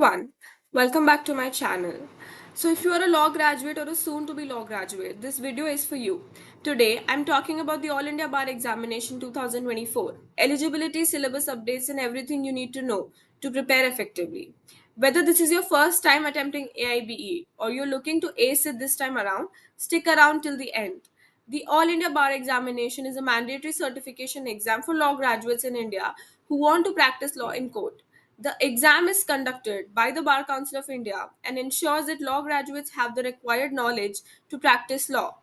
everyone, welcome back to my channel. So, if you are a law graduate or a soon to be law graduate, this video is for you. Today, I'm talking about the All India Bar Examination 2024, eligibility, syllabus updates, and everything you need to know to prepare effectively. Whether this is your first time attempting AIBE or you're looking to ace it this time around, stick around till the end. The All India Bar Examination is a mandatory certification exam for law graduates in India who want to practice law in court. The exam is conducted by the Bar Council of India and ensures that law graduates have the required knowledge to practice law.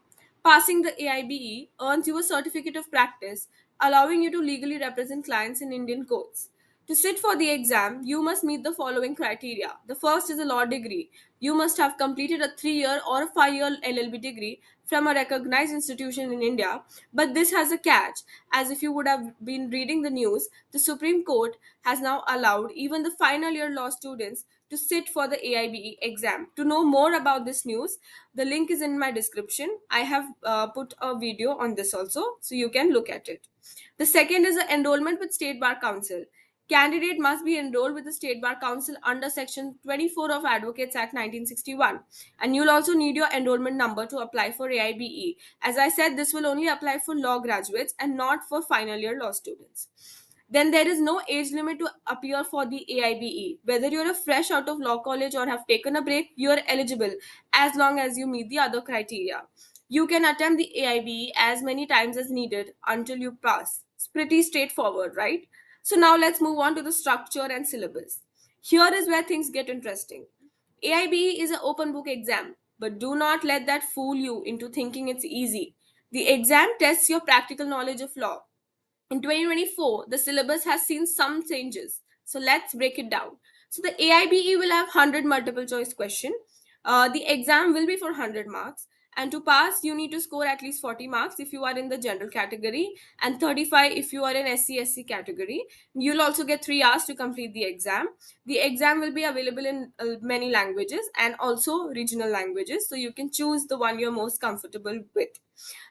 Passing the AIBE earns you a certificate of practice, allowing you to legally represent clients in Indian courts. To sit for the exam, you must meet the following criteria. The first is a law degree. You must have completed a 3-year or a 5-year LLB degree from a recognized institution in India. But this has a catch, as if you would have been reading the news, the Supreme Court has now allowed even the final year law students to sit for the AIBE exam. To know more about this news, the link is in my description. I have put a video on this also, so you can look at it. The second is the enrollment with State Bar Council. Candidate must be enrolled with the State Bar Council under Section 24 of Advocates Act 1961. And you'll also need your enrollment number to apply for AIBE. As I said, this will only apply for law graduates and not for final year law students. Then there is no age limit to appear for the AIBE. Whether you're a fresh out of law college or have taken a break, you're eligible as long as you meet the other criteria. You can attempt the AIBE as many times as needed until you pass. It's pretty straightforward, right? So now let's move on to the structure and syllabus. Here is where things get interesting. AIBE is an open book exam, but do not let that fool you into thinking it's easy. The exam tests your practical knowledge of law. In 2024, the syllabus has seen some changes. So let's break it down. So the AIBE will have 100 multiple choice question. The exam will be for 100 marks. And to pass, you need to score at least 40 marks if you are in the general category and 35 if you are in SC category. You'll also get 3 hours to complete the exam. The exam will be available in many languages and also regional languages. So you can choose the one you're most comfortable with.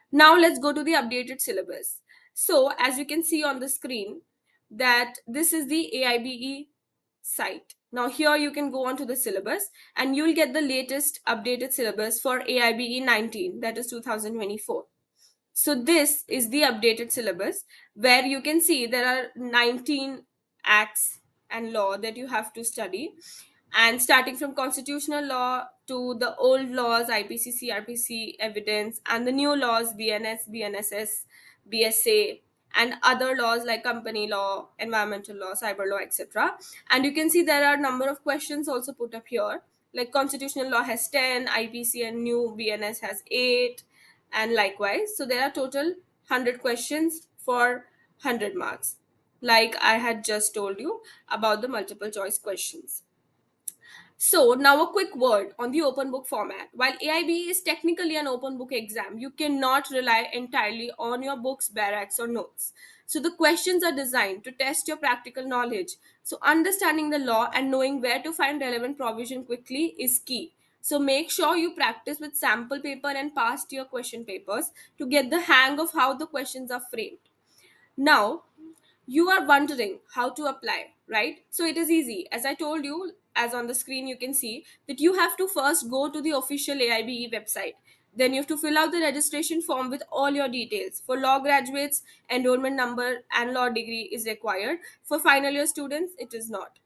Now let's go to the updated syllabus. So as you can see on the screen that this is the AIBE site. Now here you can go on to the syllabus and you'll get the latest updated syllabus for AIBE 19, that is 2024. So this is the updated syllabus where you can see there are 19 acts and law that you have to study, and starting from constitutional law to the old laws, IPC, CRPC, evidence, and the new laws, BNS, BNSS, BSA, and other laws like company law, environmental law, cyber law, etc. And you can see there are a number of questions also put up here, like constitutional law has 10, IPC and new BNS has 8, and likewise. So there are total 100 questions for 100 marks, like I had just told you about the multiple choice questions. So now a quick word on the open book format. While AIB is technically an open book exam, you cannot rely entirely on your books, barracks, or notes. So the questions are designed to test your practical knowledge. So understanding the law and knowing where to find relevant provision quickly is key. So make sure you practice with sample paper and past year question papers to get the hang of how the questions are framed. Now, you are wondering how to apply, right? So it is easy. As I told you, as on the screen you can see that you have to first go to the official AIBE website. Then you have to fill out the registration form with all your details. For law graduates, enrollment number and law degree is required. For final year students, it is not.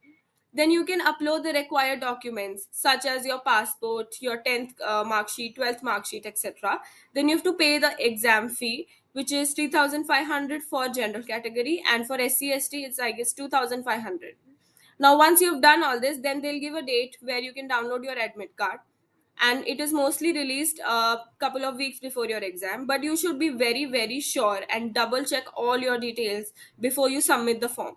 Then you can upload the required documents such as your passport, your 10th mark sheet, 12th mark sheet, etc. Then you have to pay the exam fee, which is 3,500 for general category, and for SC/ST it's, I guess, 2,500. Now once you've done all this, then they'll give a date where you can download your admit card, and it is mostly released a couple of weeks before your exam, but you should be very very sure and double check all your details before you submit the form.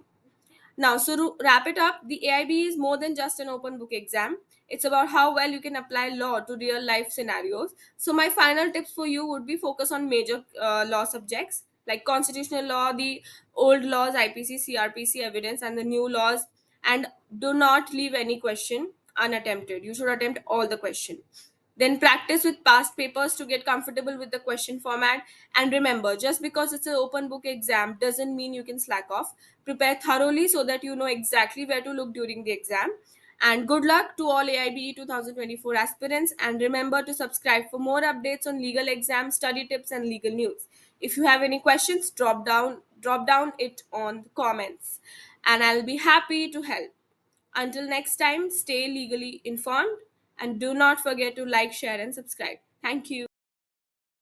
Now, so to wrap it up, the AIB is more than just an open book exam. It's about how well you can apply law to real life scenarios. So, my final tips for you would be focus on major law subjects like constitutional law, the old laws, IPC, CRPC, evidence, and the new laws. And do not leave any question unattempted. You should attempt all the question. Then practice with past papers to get comfortable with the question format. And remember, just because it's an open book exam doesn't mean you can slack off. Prepare thoroughly so that you know exactly where to look during the exam. And good luck to all AIBE 2024 aspirants. And remember to subscribe for more updates on legal exams, study tips, and legal news. If you have any questions, drop down it on the comments, and I'll be happy to help. Until next time, stay legally informed and do not forget to like, share, and subscribe. Thank you.